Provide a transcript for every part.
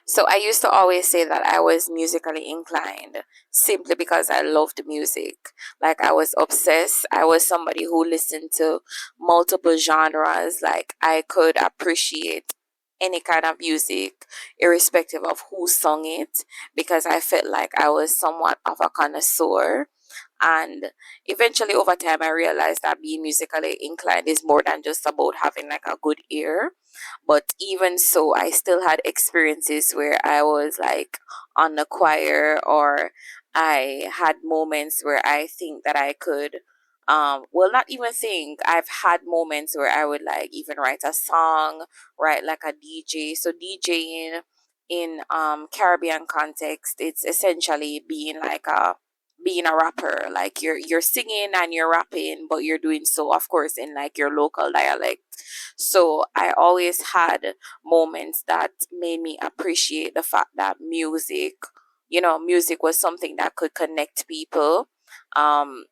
So I used to always say that I was musically inclined simply because I loved music. Like I was obsessed. I was somebody who listened to multiple genres. Like I could appreciate any kind of music irrespective of who sung it because I felt like I was somewhat of a connoisseur. And eventually over time I realized that being musically inclined is more than just about having like a good ear. But even so, I still had experiences where I was like on the choir, or I had moments where I think that I could well, not even think, I've had moments where I would like even write a song, write like a DJ. So DJing in Caribbean context, it's essentially being a rapper. Like you're singing and you're rapping, but you're doing so of course in like your local dialect. So I always had moments that made me appreciate the fact that music was something that could connect people. um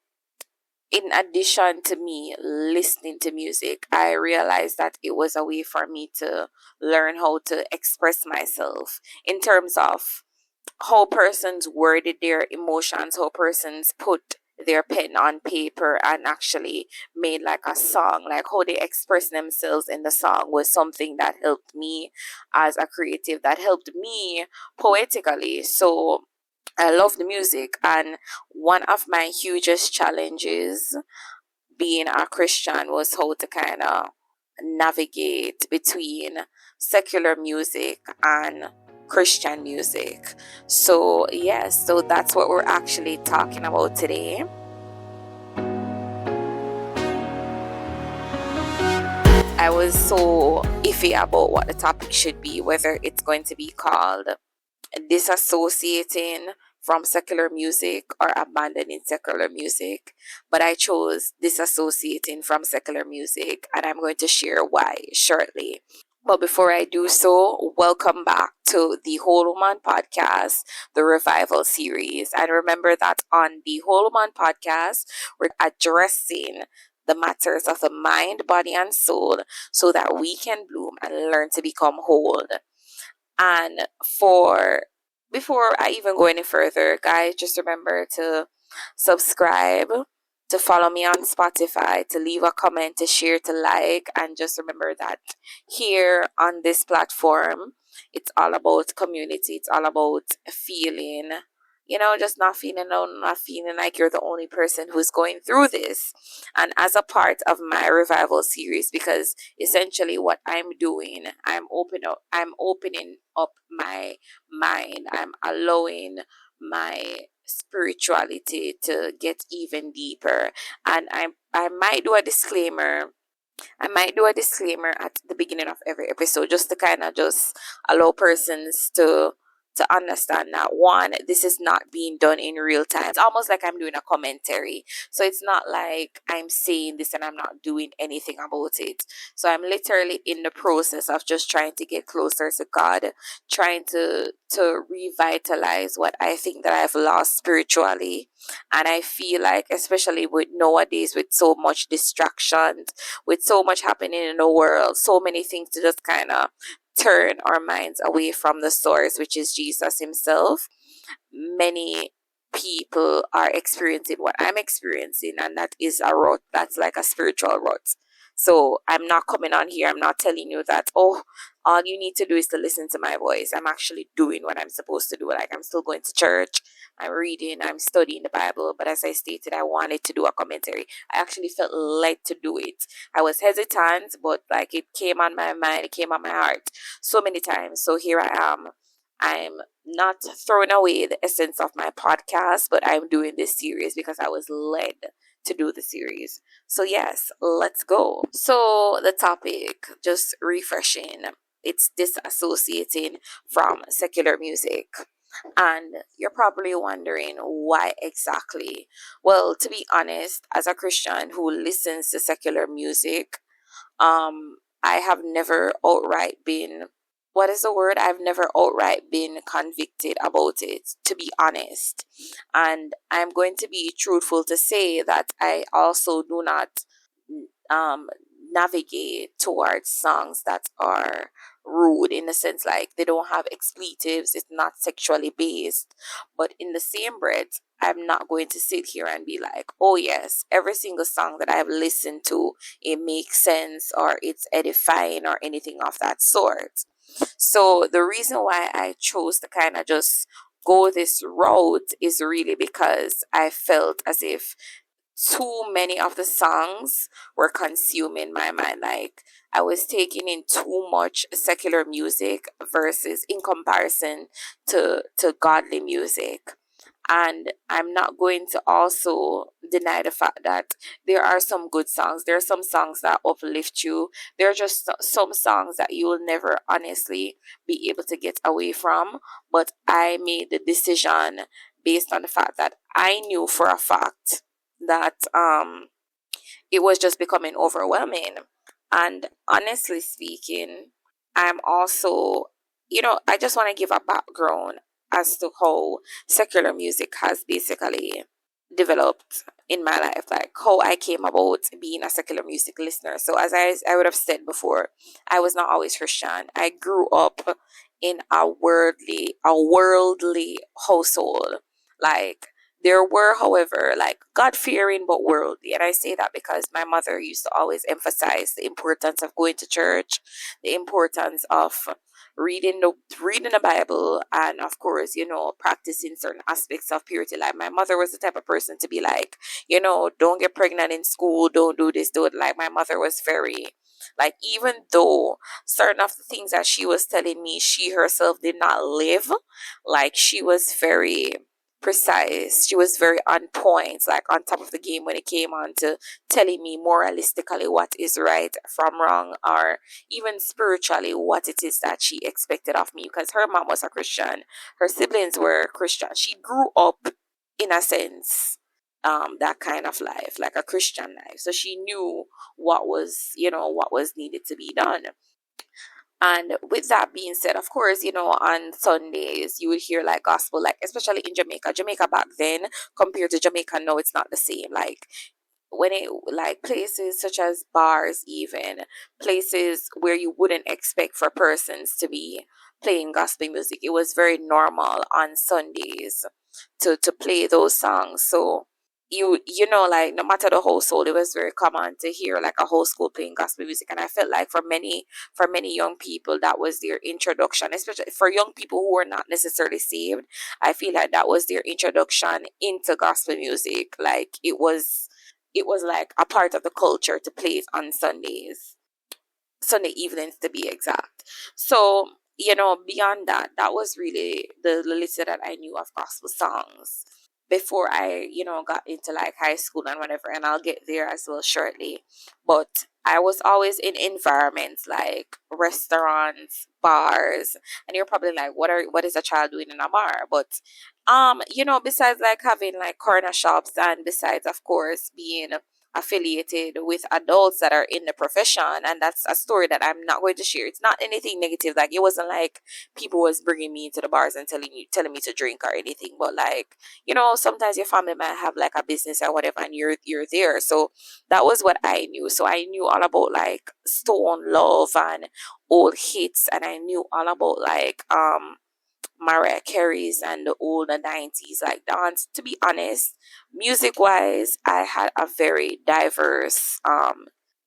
in addition to me listening to music, I realized that it was a way for me to learn how to express myself in terms of how persons worded their emotions, how persons put their pen on paper and actually made like a song, like how they express themselves in the song was something that helped me as a creative, that helped me poetically. So I love the music, and one of my hugest challenges being a Christian was how to kind of navigate between secular music and Christian music. So, yes, so that's what we're actually talking about today. I was so iffy about what the topic should be, whether it's going to be called disassociating from secular music or abandoning secular music, but I chose disassociating from secular music, and I'm going to share why shortly. But before I do so, welcome back to the Whole Woman Podcast, the Revival series. And remember that on the Whole Woman Podcast, we're addressing the matters of the mind, body, and soul so that we can bloom and learn to become whole. And for before I even go any further, guys, just remember to subscribe, to follow me on Spotify, to leave a comment, to share, to like, and just remember that here on this platform, it's all about community. It's all about feeling, just not feeling alone, not feeling like you're the only person who's going through this. And as a part of my revival series, because essentially what I'm doing, I'm opening up my mind. I'm allowing my spirituality to get even deeper. And I might do a disclaimer. I might do a disclaimer at the beginning of every episode just to kind of just allow persons to understand that one, this is not being done in real time. It's almost like I'm doing a commentary. So it's not like I'm saying this and I'm not doing anything about it. So I'm literally in the process of just trying to get closer to God, trying to revitalize what I think that I've lost spiritually. And I feel like, especially with nowadays, with so much distraction, with so much happening in the world, so many things to just kind of turn our minds away from the source, which is Jesus Himself. Many people are experiencing what I'm experiencing, and that is a rut. That's like a spiritual rut. So I'm not coming on here, I'm not telling you that, oh, all you need to do is to listen to my voice. I'm actually doing what I'm supposed to do. Like, I'm still going to church, I'm reading, I'm studying the Bible. But as I stated, I wanted to do a commentary. I actually felt led to do it. I was hesitant, but like it came on my mind, it came on my heart so many times. So here I am. I'm not throwing away the essence of my podcast, but I'm doing this series because I was led to do the series. So, yes, let's go. So, the topic, just refreshing, it's disassociating from secular music. And you're probably wondering why exactly. Well, to be honest, as a Christian who listens to secular music, I have never outright been, what is the word? I've never outright been convicted about it, to be honest. And I'm going to be truthful to say that I also do not um navigate towards songs that are rude in the sense like they don't have expletives, it's not sexually based. But in the same breath, I'm not going to sit here and be like, oh yes, every single song that I've listened to, it makes sense or it's edifying or anything of that sort. So the reason why I chose to kind of just go this route is really because I felt as if too many of the songs were consuming my mind. Like I was taking in too much secular music versus in comparison to godly music. And I'm not going to also deny the fact that there are some good songs. There are some songs that uplift you. There are just some songs that you will never honestly be able to get away from. But I made the decision based on the fact that I knew for a fact that it was just becoming overwhelming. And honestly speaking, I'm also, I just want to give a background as to how secular music has basically developed in my life, like how I came about being a secular music listener. So, as I would have said before, I was not always Christian. I grew up in a worldly household. Like, there were, however, like God fearing but worldly. And I say that because my mother used to always emphasize the importance of going to church, the importance of reading the Bible, and of course, practicing certain aspects of purity. Like my mother was the type of person to be like, don't get pregnant in school, don't do this, do it. Like my mother was very like, even though certain of the things that she was telling me, she herself did not live, like she was very precise. She was very on point, like on top of the game when it came on to telling me moralistically what is right from wrong, or even spiritually what it is that she expected of me. Because her mom was a Christian, her siblings were Christian. She grew up in a sense, that kind of life, like a Christian life. So she knew what was needed to be done. And with that being said, of course, on Sundays, you would hear like gospel, like especially in Jamaica. Jamaica back then compared to Jamaica now, it's not the same. Like when it, like places such as bars, even places where you wouldn't expect for persons to be playing gospel music, it was very normal on Sundays to play those songs. So like no matter the household, it was very common to hear like a whole school playing gospel music. And I felt like for many young people, that was their introduction, especially for young people who were not necessarily saved. I feel like that was their introduction into gospel music. Like it was like a part of the culture to play it on Sunday evenings to be exact. So, beyond that, that was really the little that I knew of gospel songs before I, got into like high school and whatever. And I'll get there as well shortly. But I was always in environments like restaurants, bars, and you're probably like, what is a child doing in a bar? But besides like having like corner shops, and besides of course being affiliated with adults that are in the profession, and that's a story that I'm not going to share. It's not anything negative. Like it wasn't like people was bringing me into the bars and telling me to drink or anything. But like, sometimes your family might have like a business or whatever, and you're there. So that was what I knew. So I knew all about like Stone Love and old hits, and I knew all about like Mariah Carey's and the older 90s like dance. To be honest, music wise, I had a very diverse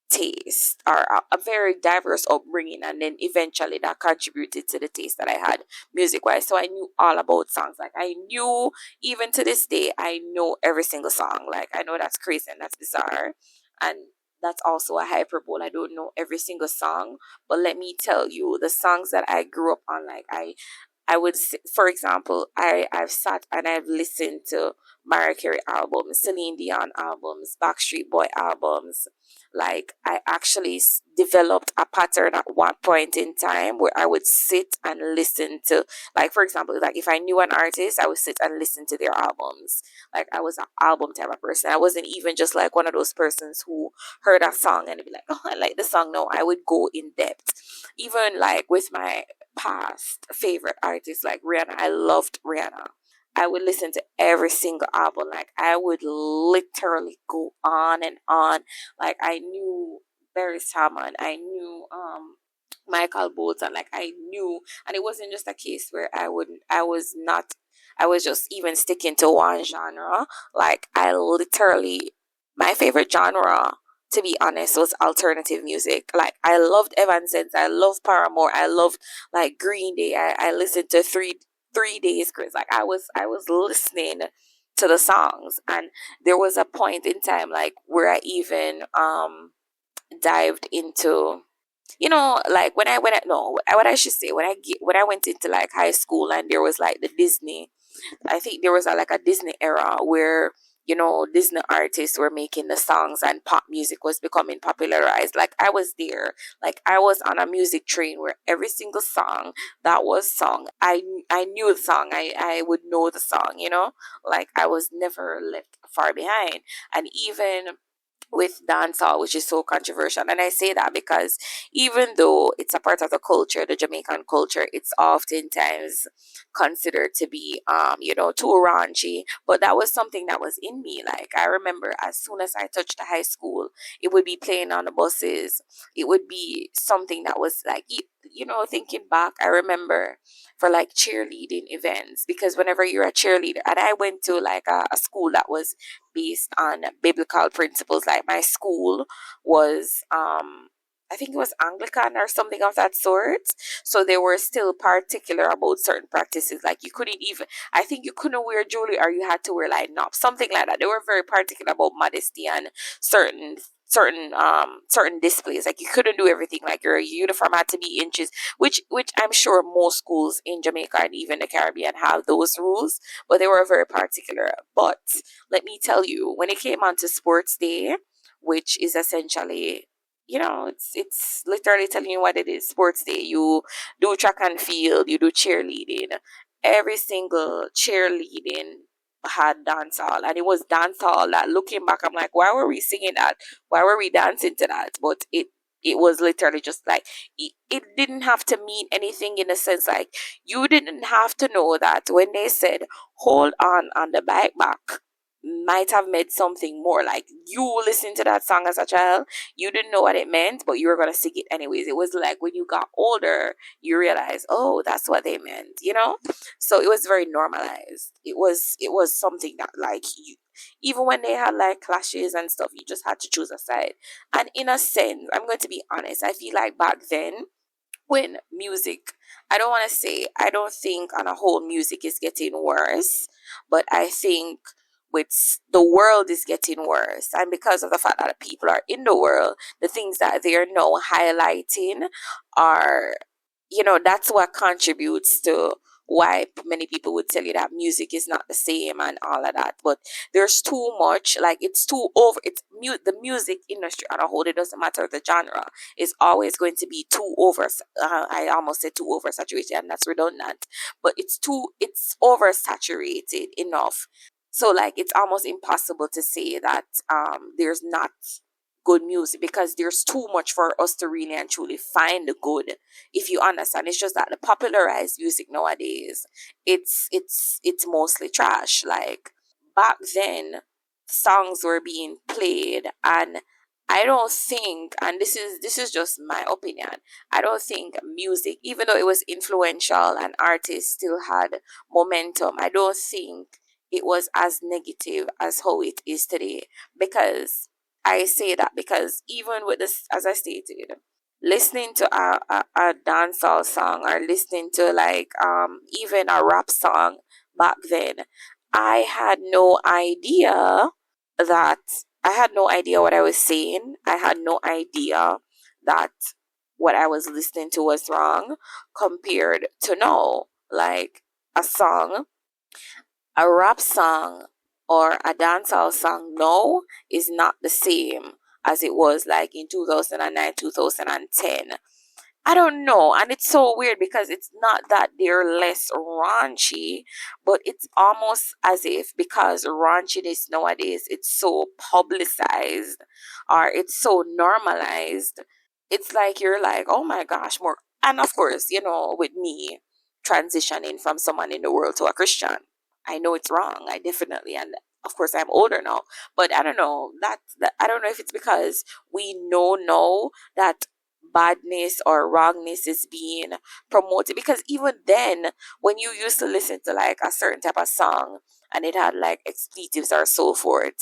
taste, or a very diverse upbringing, and then eventually that contributed to the taste that I had music wise. So I knew all about songs. Like I knew, even to this day, I know every single song. Like I know that's crazy and that's bizarre, and that's also a hyperbole. I don't know every single song, but let me tell you, the songs that I grew up on, like I would, for example, I've sat and I've listened to Mariah Carey albums, Celine Dion albums, Backstreet Boy albums. Like I actually developed a pattern at one point in time where I would sit and listen to, like for example, like if I knew an artist, I would sit and listen to their albums. Like I was an album type of person. I wasn't even just like one of those persons who heard a song and be like, oh, I like the song. No, I would go in depth. Even like with my past favorite artists like Rihanna. I loved Rihanna. I would listen to every single album. Like I would literally go on and on. Like I knew Barry Salmon. I knew Michael Bolton. Like I knew, and it wasn't just a case where I was not, I was just even sticking to one genre. Like I literally, my favorite genre, to be honest, was alternative music. Like I loved Evanescence, I loved Paramore, I loved like Green Day. I listened to Three Days Grace. Like I was listening to the songs, and there was a point in time like where I even dived into, like when I no, what I should say, when I went into like high school, and there was like the Disney, I think there was like a Disney era where, Disney artists were making the songs and pop music was becoming popularized. Like I was there, like I was on a music train where every single song that was sung, I knew the song, I would know the song, like I was never left far behind. And even with dancehall, which is so controversial. And I say that because even though it's a part of the culture, the Jamaican culture, it's oftentimes considered to be, too raunchy. But that was something that was in me. Like I remember as soon as I touched the high school, it would be playing on the buses. It would be something that was like, thinking back, I remember for like cheerleading events, because whenever you're a cheerleader, and I went to like a school that was based on biblical principles. Like my school was, I think it was Anglican or something of that sort. So they were still particular about certain practices. Like you couldn't even, I think you couldn't wear jewelry, or you had to wear like knobs, something like that. They were very particular about modesty and certain displays. Like you couldn't do everything. Like your uniform had to be inches, which I'm sure most schools in Jamaica and even the Caribbean have those rules, but they were very particular. But let me tell you, when it came on to sports day, which is essentially, it's literally telling you what it is. Sports day, you do track and field, you do cheerleading. Every single cheerleading had dancehall, and it was dancehall that, looking back, I'm like, why were we singing that? Why were we dancing to that? But it was literally just like, it didn't have to mean anything, in a sense. Like you didn't have to know that when they said hold on the bike back might have meant something more. Like you listened to that song as a child, you didn't know what it meant, but you were gonna sing it anyways. It was like when you got older, you realize, oh, that's what they meant. So it was very normalized. It was something that, like, you, even when they had like clashes and stuff, you just had to choose a side. And in a sense, I'm going to be honest, I feel like back then, when music, I don't think on a whole music is getting worse, but I think the world is getting worse. And because of the fact that people are in the world, the things that they are now highlighting are, that's what contributes to why many people would tell you that music is not the same and all of that. But there's too much, like it's too over, the music industry on a whole, it doesn't matter the genre, is always going to be too over, I almost said too oversaturated, and that's redundant, but it's oversaturated enough. So like it's almost impossible to say that there's not good music, because there's too much for us to really and truly find the good, if you understand. It's just that the popularized music nowadays, it's mostly trash. Like back then, songs were being played, and I don't think, and this is just my opinion, I don't think music, even though it was influential and artists still had momentum, I don't think it was as negative as how it is today. Because I say that because even with this, as I stated, listening to a dancehall song, or listening to like even a rap song back then, I had no idea that I had no idea what I was saying. I had no idea that what I was listening to was wrong, compared to now. Like a song, a rap song or a dancehall song now is not the same as it was like in 2009, 2010. I don't know. And it's so weird because it's not that they're less raunchy, but it's almost as if, because raunchiness nowadays, it's so publicized, or it's so normalized. It's like you're like, oh my gosh, more. And of course, with me transitioning from someone in the world to a Christian, I know it's wrong. I definitely, and of course I'm older now, but I don't know that I don't know if it's because we know now that badness or wrongness is being promoted. Because even then, when you used to listen to like a certain type of song and it had like expletives or so forth,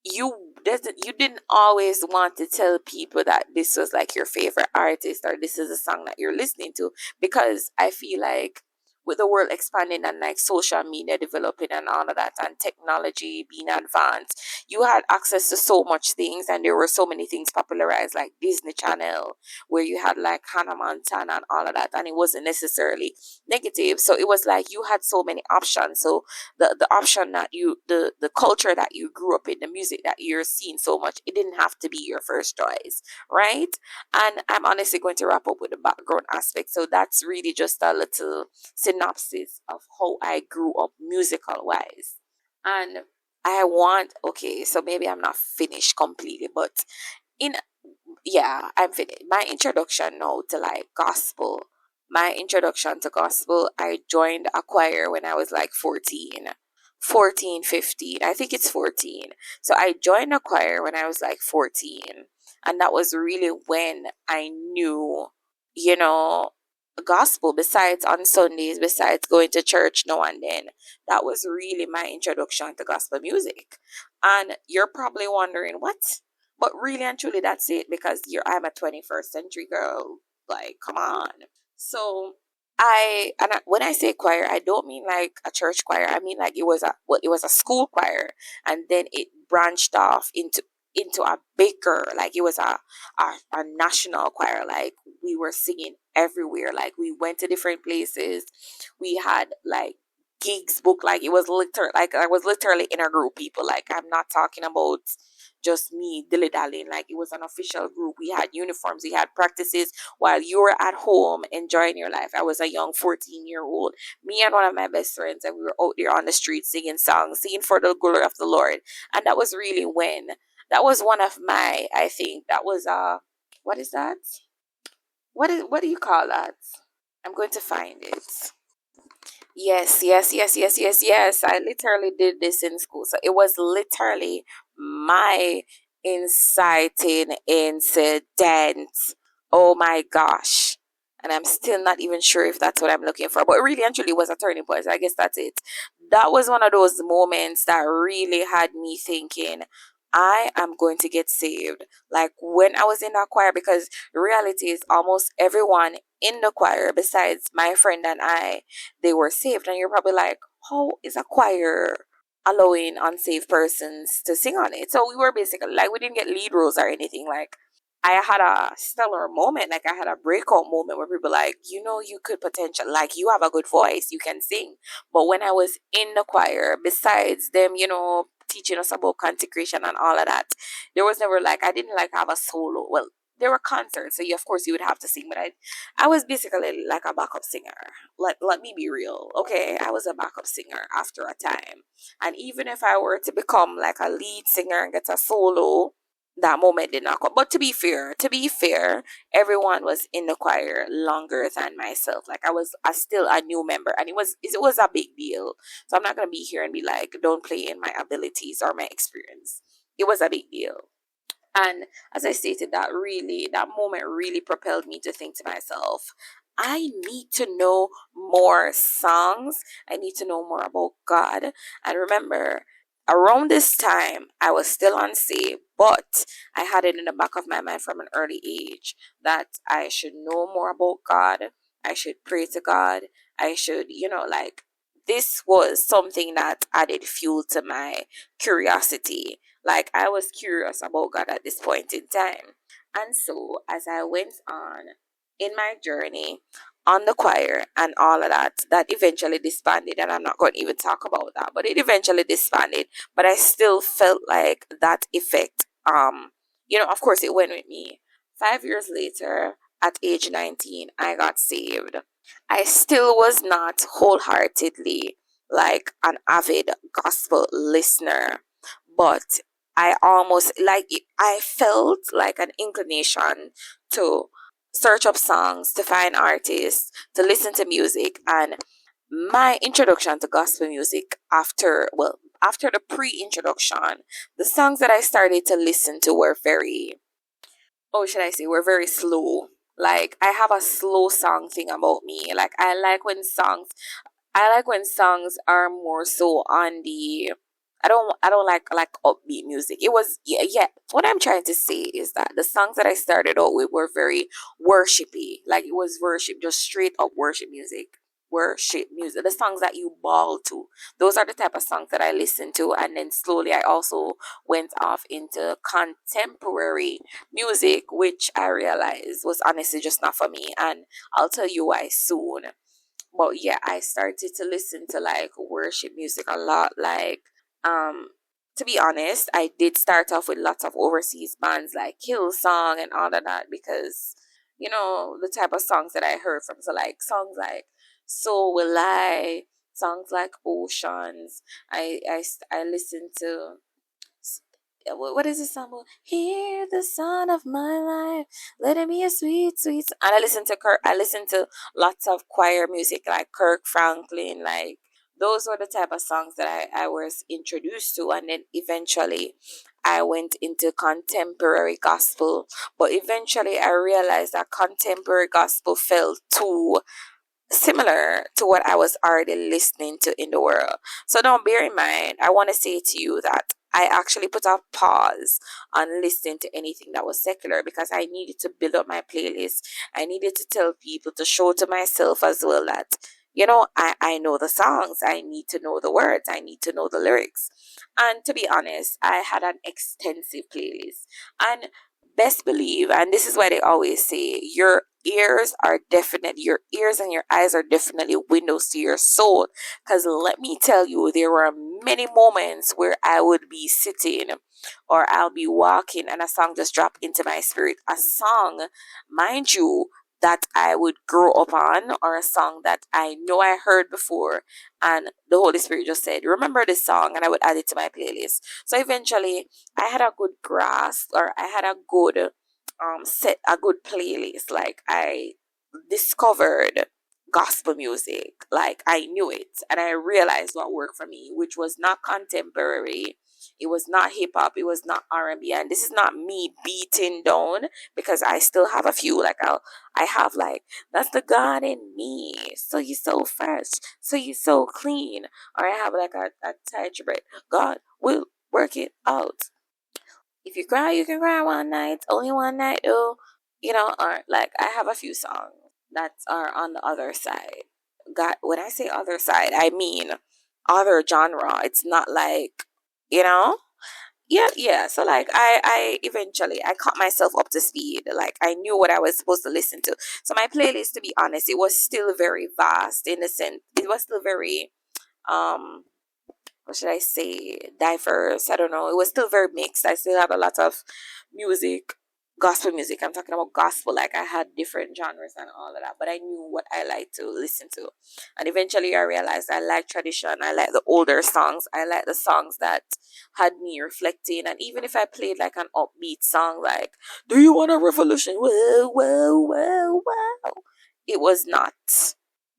you didn't always want to tell people that this was like your favorite artist or this is a song that you're listening to, because I feel like with the world expanding and like social media developing and all of that and technology being advanced, you had access to so much things, and there were so many things popularized like Disney Channel, where you had like Hannah Montana and all of that, and it wasn't necessarily negative. So it was like you had so many options. So the option that the culture that you grew up in, the music that you're seeing so much, it didn't have to be your first choice, right? And I'm honestly going to wrap up with the background aspect. So that's really just a little synopsis of how I grew up musical wise. And I want, okay, so maybe I'm not finished completely, but in yeah, I'm finished. My introduction now to like gospel. My introduction to gospel, I joined a choir when I was like 14. 14, 15. I think it's 14. So I joined a choir when I was like 14. And that was really when I knew, you know, gospel, besides on Sundays, besides going to church now and then. That was really my introduction to gospel music. And you're probably wondering, what? But really and truly, that's it, because I'm a 21st century girl. Like, come on. So when I say choir, I don't mean like a church choir. I mean like it was a school choir, and then it branched off into a bigger, like it was a national choir. Like we were singing everywhere. Like we went to different places. We had like gigs booked. Like it was literally like I was literally in a group of people. Like I'm not talking about just me dilly dallying. Like it was an official group. We had uniforms, we had practices while you were at home enjoying your life. I was a young 14-year-old, me and one of my best friends, and we were out there on the street singing songs, singing for the glory of the Lord. And that was really when that was one of my, I think that was what is that? What do you call that? I'm going to find it. Yes, yes, yes, yes, yes, yes. I literally did this in school. So it was literally my inciting incident. Oh my gosh. And I'm still not even sure if that's what I'm looking for. But it really and truly was a turning point. So I guess that's it. That was one of those moments that really had me thinking, I am going to get saved. Like when I was in that choir, because the reality is almost everyone in the choir, besides my friend and I, they were saved. And you're probably like, how is a choir allowing unsaved persons to sing on it? So we were basically like, we didn't get lead roles or anything. Like I had a stellar moment. Like I had a breakout moment where people like, you could potential, like you have a good voice, you can sing. But when I was in the choir, besides them, teaching us about consecration and all of that, there was never like, I didn't like have a solo. Well, there were concerts, so of course you would have to sing, but I was basically like a backup singer. Let me be real, okay? I was a backup singer after a time. And even if I were to become like a lead singer and get a solo, that moment did not come. But to be fair, everyone was in the choir longer than myself. Like I was still a new member, and it was a big deal. So I'm not gonna be here and be like, don't play in my abilities or my experience. It was a big deal. And as I stated, that moment really propelled me to think to myself, I need to know more songs. I need to know more about God. And remember, around this time, I was still unsaved, but I had it in the back of my mind from an early age that I should know more about God. I should pray to God. I should, like, this was something that added fuel to my curiosity. Like I was curious about God at this point in time. And so as I went on in my journey on the choir and all of that, that eventually disbanded. And I'm not going to even talk about that, but it eventually disbanded. But I still felt like that effect, of course it went with me. 5 years later, at age 19, I got saved. I still was not wholeheartedly like an avid gospel listener, but I almost like I felt like an inclination to search up songs, to find artists, to listen to music. And my introduction to gospel music after the pre-introduction, the songs that I started to listen to were very, oh, should I say, were very slow. Like I have a slow song thing about me. Like I like when songs are more so on the I don't like upbeat music. It was yeah. What I'm trying to say is that the songs that I started out with were very worshipy. Like it was worship, just straight up worship music. Worship music. The songs that you ball to. Those are the type of songs that I listen to, and then slowly I also went off into contemporary music, which I realized was honestly just not for me. And I'll tell you why soon. But yeah, I started to listen to like worship music a lot. Like, um, to be honest, I did start off with lots of overseas bands like Hillsong and all of that because, the type of songs that I heard from. So like songs like So Will I, songs like Oceans. I listened to what is this song? Hear the sound of my life, let it be a sweet, sweet. And I listen to lots of choir music like Kirk Franklin, like those were the type of songs that I was introduced to, and then eventually I went into contemporary gospel. But eventually I realized that contemporary gospel felt too similar to what I was already listening to in the world. So now bear in mind, I want to say to you that I actually put a pause on listening to anything that was secular because I needed to build up my playlist. I needed to tell people, to show to myself as well that, I know the songs. I need to know the words. I need to know the lyrics. And to be honest, I had an extensive playlist. And best believe, and this is why they always say, your ears and your eyes are definitely windows to your soul. Because let me tell you, there were many moments where I would be sitting or I'll be walking and a song just dropped into my spirit. A song, mind you, that I would grow up on, or a song that I know I heard before, and the Holy Spirit just said, remember this song, and I would add it to my playlist. So eventually I had a good grasp, or I had a good set a good playlist. Like I discovered gospel music. Like I knew it and I realized what worked for me, which was not contemporary. It was not hip hop. It was not R&B. And this is not me beating down because I still have a few. I have like, that's the God in me. So you're so fresh. So you're so clean. Or I have like a touch break. God will work it out. If you cry, you can cry one night, only one night, though. Or like I have a few songs that are on the other side. God, when I say other side, I mean other genre. It's not like, you know? Yeah, yeah. So like I eventually I caught myself up to speed. Like I knew what I was supposed to listen to. So my playlist, to be honest, it was still very vast in the sense it was still very um what should I say, diverse. I don't know. It was still very mixed. I still had a lot of music, gospel music. I'm talking about gospel. Like I had different genres and all of that, but I knew what I liked to listen to. And eventually I realized I like tradition. I like the older songs. I like the songs that had me reflecting. And even if I played like an upbeat song, like, do you want a revolution? Whoa, whoa, whoa, whoa. It was not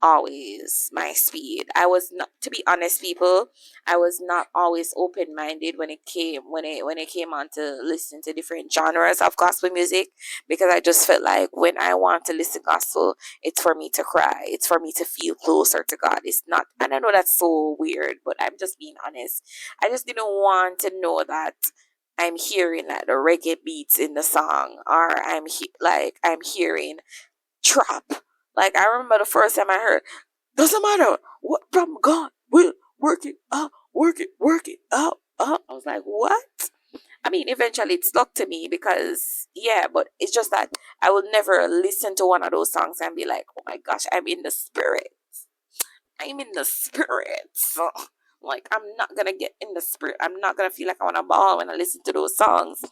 always my speed. I was not, to be honest, people, I was not always open minded when it came on to listen to different genres of gospel music, because I just felt like when I want to listen gospel, it's for me to cry. It's for me to feel closer to God. It's not, and I know that's so weird, but I'm just being honest. I just didn't want to know that I'm hearing like the reggae beats in the song, or I'm hearing trap. Like I remember the first time I heard, doesn't matter what problem, God will work it out, work it out. I was like, what? I mean, eventually it stuck to me because yeah, but it's just that I will never listen to one of those songs and be like, oh my gosh, I'm in the spirit. I'm in the spirit. So, like I'm not gonna get in the spirit. I'm not gonna feel like I wanna bawl when I listen to those songs.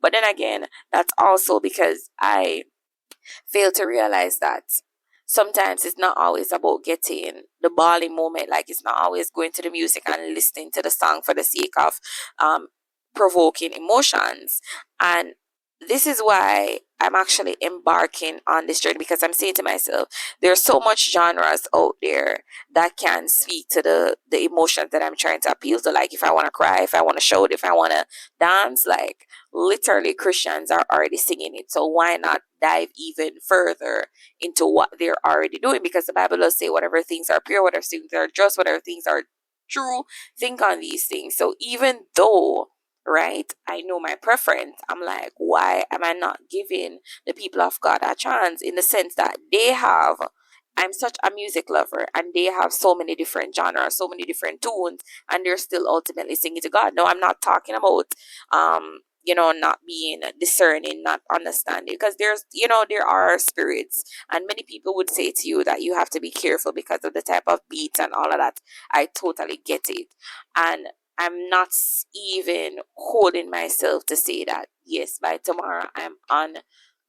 But then again, that's also because I fail to realize that sometimes it's not always about getting the bawling moment. Like it's not always going to the music and listening to the song for the sake of um, provoking emotions. And this is why I'm actually embarking on this journey because I'm saying to myself, there's so much genres out there that can speak to the emotions that I'm trying to appeal to. Like if I want to cry, if I want to shout, if I want to dance, like literally Christians are already singing it. So why not dive even further into what they're already doing? Because the Bible does say whatever things are pure, whatever things are just, whatever things are true, think on these things. So even though, right, I know my preference, I'm like, why am I not giving the people of God a chance, in the sense that they have, I'm such a music lover and they have so many different genres, so many different tunes, and they're still ultimately singing to God. No, I'm not talking about not being discerning, not understanding, because there are spirits, and many people would say to you that you have to be careful because of the type of beats and all of that. I totally get it. And I'm not even holding myself to say that, yes, by tomorrow I'm on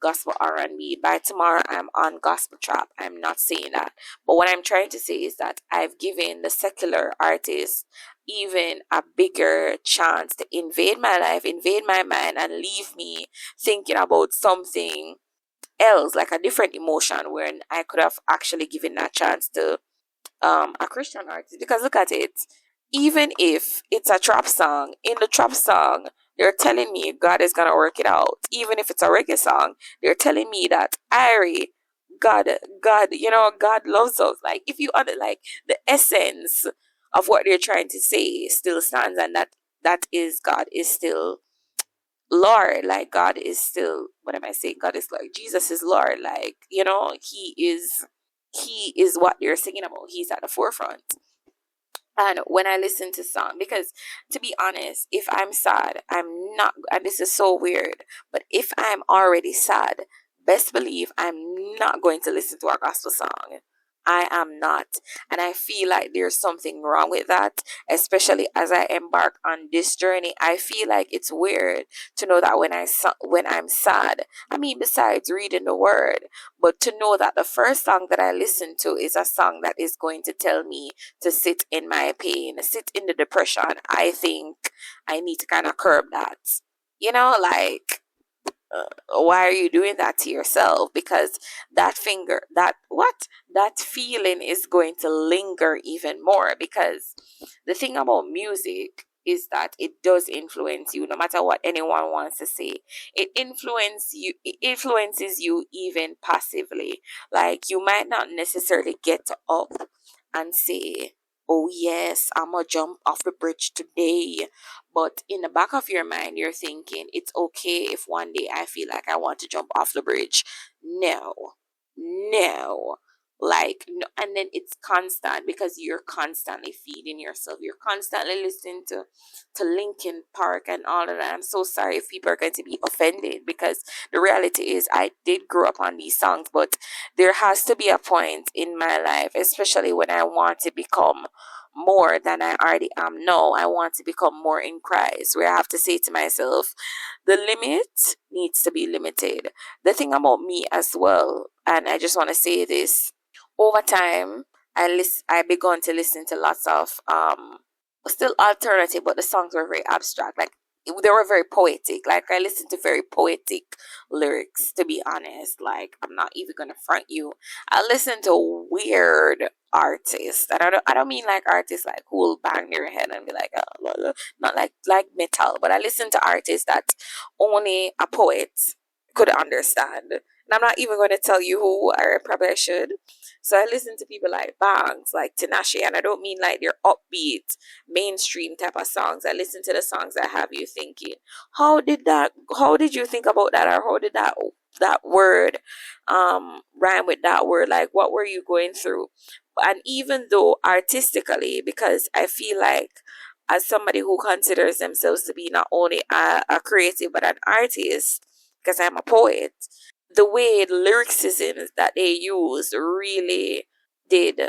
gospel R&B, by tomorrow I'm on gospel trap. I'm not saying that. But what I'm trying to say is that I've given the secular artists even a bigger chance to invade my life, invade my mind, and leave me thinking about something else, like a different emotion, when I could have actually given that chance to a Christian artist. Because look at it, even if it's a trap song, in the trap song, they're telling me God is gonna work it out. Even if it's a reggae song, they're telling me that God, God loves us. Like if you under like the essence of what they're trying to say still stands, and that is God is still Lord. Like God is still, what am I saying? God is Lord. Jesus is Lord. Like, he is what they're singing about. He's at the forefront. And when I listen to song, because to be honest, if I'm sad, I'm not, and this is so weird, but if I'm already sad, best believe I'm not going to listen to a gospel song. I am not. And I feel like there's something wrong with that, especially as I embark on this journey. I feel like it's weird to know that when I'm sad, I mean, besides reading the word, but to know that the first song that I listen to is a song that is going to tell me to sit in my pain, sit in the depression, I think I need to kind of curb that. Like, why are you doing that to yourself? Because that feeling is going to linger even more. Because the thing about music is that it does influence you, no matter what anyone wants to say. It influences you even passively. Like you might not necessarily get up and say, oh yes, I'm gonna jump off the bridge today, but in the back of your mind you're thinking it's okay if one day I feel like I want to jump off the bridge. No, no, like no. And then it's constant, because you're constantly feeding yourself, you're constantly listening to Linkin Park and all of that. I'm so sorry if people are going to be offended, because the reality is I did grow up on these songs, but there has to be a point in my life, especially when I want to become more than I already am now. I want to become more in Christ, where I have to say to myself, the limit needs to be limited. The thing about me as well, and I just want to say this, over time, I began to listen to lots of still alternative, but the songs were very abstract. Like they were very poetic. Like I listened to very poetic lyrics, to be honest. Like I'm not even gonna front you. I listen to weird artists. And I don't mean like artists like who will bang their head and be like, oh, blah, blah. Not like metal, but I listen to artists that only a poet could understand. And I'm not even going to tell you who, or probably I should. So I listen to people like Banks, like Tinashe, and I don't mean like they're upbeat, mainstream type of songs. I listen to the songs that have you thinking, how did you think about that? Or how did that word rhyme with that word? Like what were you going through? And even though artistically, because I feel like as somebody who considers themselves to be not only a creative but an artist, because I'm a poet, the way the lyricisms that they used really did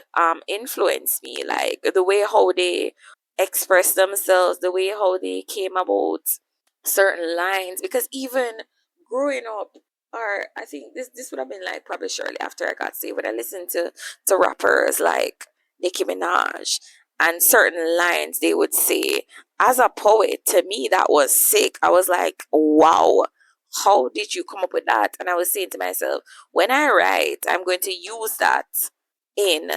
influence me. Like the way how they express themselves, the way how they came about certain lines. Because even growing up, or I think this would have been like probably shortly after I got saved, when I listened to rappers like Nicki Minaj, and certain lines they would say, as a poet, to me that was sick. I was like, wow, how did you come up with that? And I was saying to myself, when I write, I'm going to use that in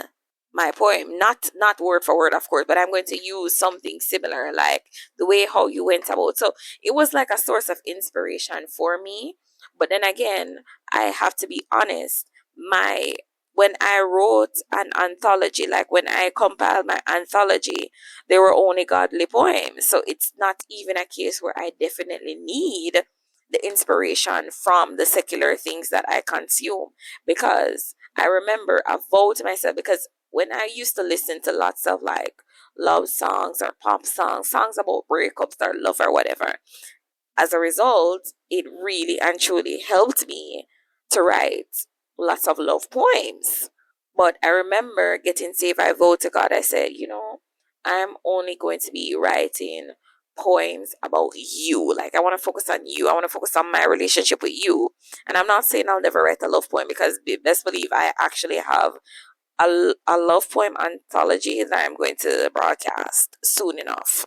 my poem, not word for word, of course, but I'm going to use something similar, like the way how you went about. So it was like a source of inspiration for me. But then again, I have to be honest. My When I wrote an anthology, like when I compiled my anthology, they were only godly poems. So it's not even a case where I definitely need the inspiration from the secular things that I consume, because I remember I vowed to myself, because when I used to listen to lots of like love songs or pop songs, songs about breakups or love or whatever, as a result, it really and truly helped me to write lots of love poems. But I remember getting saved. I vowed to God, I said, I'm only going to be writing poems about you. Like, I want to focus on you. I want to focus on my relationship with you. And I'm not saying I'll never write a love poem, because best believe I actually have a love poem anthology that I'm going to broadcast soon enough.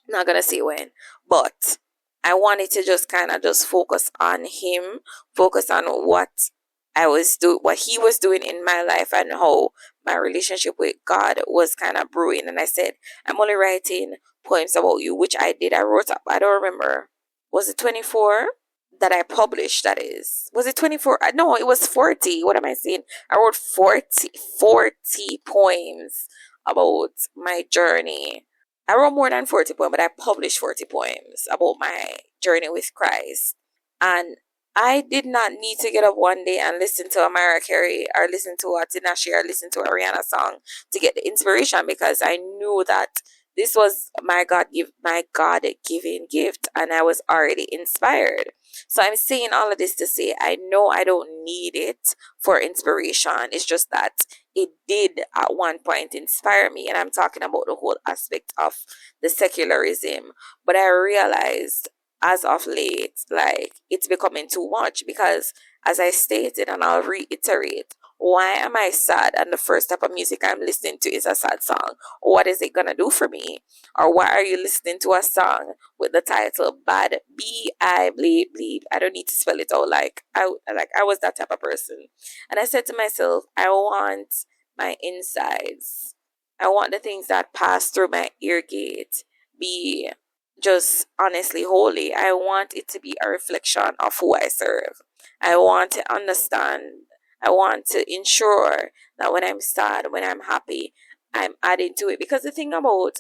Not gonna say when, but I wanted to just kind of just focus on him, focus on what he was doing in my life, and how my relationship with God was kind of brewing. And I said, I'm only writing poems about you, which I did. I wrote up, I don't remember, was it 24 that I published? That is, was it 24? No, it was 40. What am I saying? I wrote 40 poems about my journey. I wrote more than 40 poems, but I published 40 poems about my journey with Christ. And I did not need to get up one day and listen to a Mariah Carey or listen to a Tinashe or listen to a Rihanna song to get the inspiration, because I knew that this was my God given gift, and I was already inspired. So I'm saying all of this to say I know I don't need it for inspiration. It's just that it did at one point inspire me, and I'm talking about the whole aspect of the secularism. But I realized as of late, like, it's becoming too much, because as I stated, and I'll reiterate, why am I sad and the first type of music I'm listening to is a sad song? What is it gonna do for me? Or why are you listening to a song with the title Bad B-I bleep bleep? I don't need to spell it out. I was that type of person. And I said to myself, I want my insides. I want the things that pass through my ear gate be just honestly holy. I want it to be a reflection of who I serve. I want to understand. I want to ensure that when I'm sad, when I'm happy, I'm adding to it. Because the thing about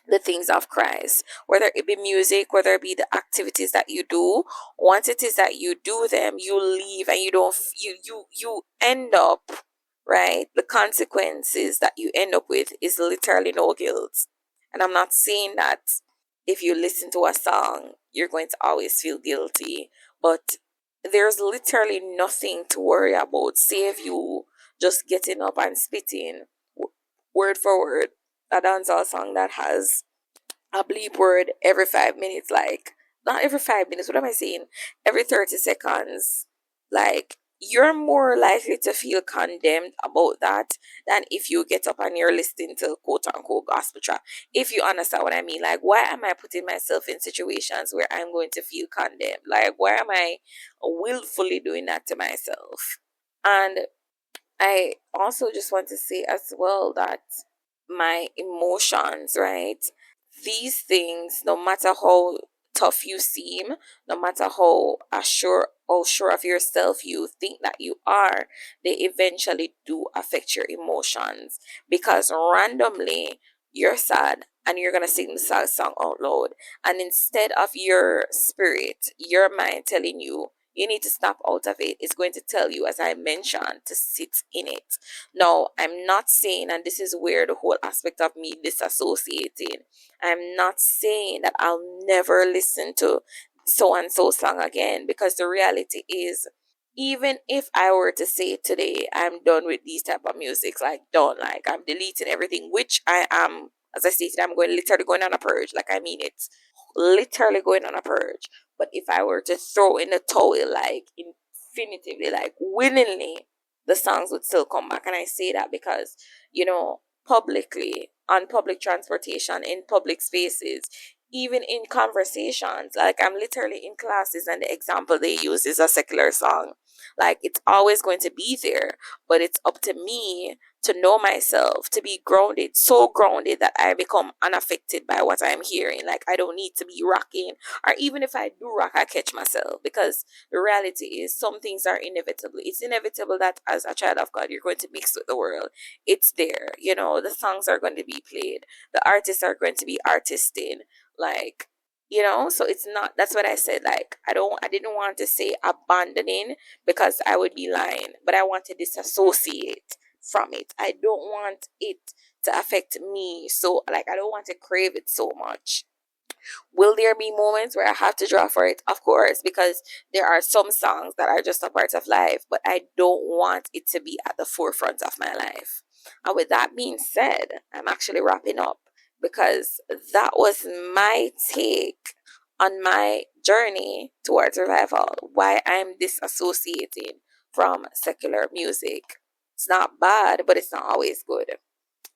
the things of Christ, whether it be music, whether it be the activities that you do, once it is that you do them, you leave and you don't, you end up, right? The consequences that you end up with is literally no guilt. And I'm not saying that if you listen to a song, you're going to always feel guilty, but there's literally nothing to worry about, save you just getting up and spitting word for word a dancehall song that has a bleep word every 5 minutes, like, not every 5 minutes, what am I saying? Every 30 seconds. Like, you're more likely to feel condemned about that than if you get up and you're listening to quote unquote gospel track. If you understand what I mean, like, why am I putting myself in situations where I'm going to feel condemned? Like, why am I willfully doing that to myself? And I also just want to say as well that my emotions, right? These things, no matter how tough you seem, no matter how sure of yourself you think that you are, they eventually do affect your emotions, because randomly you're sad and you're gonna sing the sad song out loud, and instead of your spirit, your mind telling you you need to snap out of it, it's going to tell you, as I mentioned, to sit in it. Now, I'm not saying, and this is where the whole aspect of me disassociating, I'm not saying that I'll never listen to so and so song again, because the reality is, even if I were to say today I'm done with these type of music, like done, like I'm deleting everything, which I am, as I stated, I'm going literally going on a purge, like I mean it, literally going on a purge. But if I were to throw in the towel, like infinitively, like willingly, the songs would still come back. And I say that because, publicly, on public transportation, in public spaces, even in conversations. Like, I'm literally in classes and the example they use is a secular song. Like, it's always going to be there, but it's up to me to know myself, to be grounded, so grounded that I become unaffected by what I'm hearing. Like, I don't need to be rocking, or even if I do rock, I catch myself, because the reality is some things are inevitable. It's inevitable that as a child of God, you're going to mix with the world. It's there, the songs are going to be played, the artists are going to be artisting, like, so it's not, that's what I said. Like, I didn't want to say abandoning, because I would be lying, but I want to disassociate from it. I don't want it to affect me, so, like, I don't want to crave it so much. Will there be moments where I have to draw for it? Of course, because there are some songs that are just a part of life, but I don't want it to be at the forefront of my life. And with that being said, I'm actually wrapping up, because that was my take on my journey towards revival, why I'm disassociating from secular music. It's not bad, but it's not always good.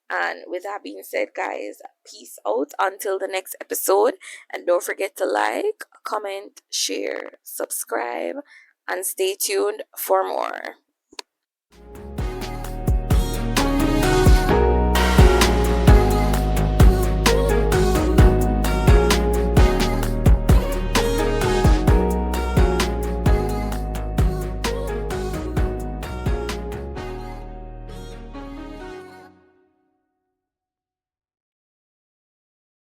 And with that being said, guys, peace out until the next episode. And don't forget to like, comment, share, subscribe, and stay tuned for more.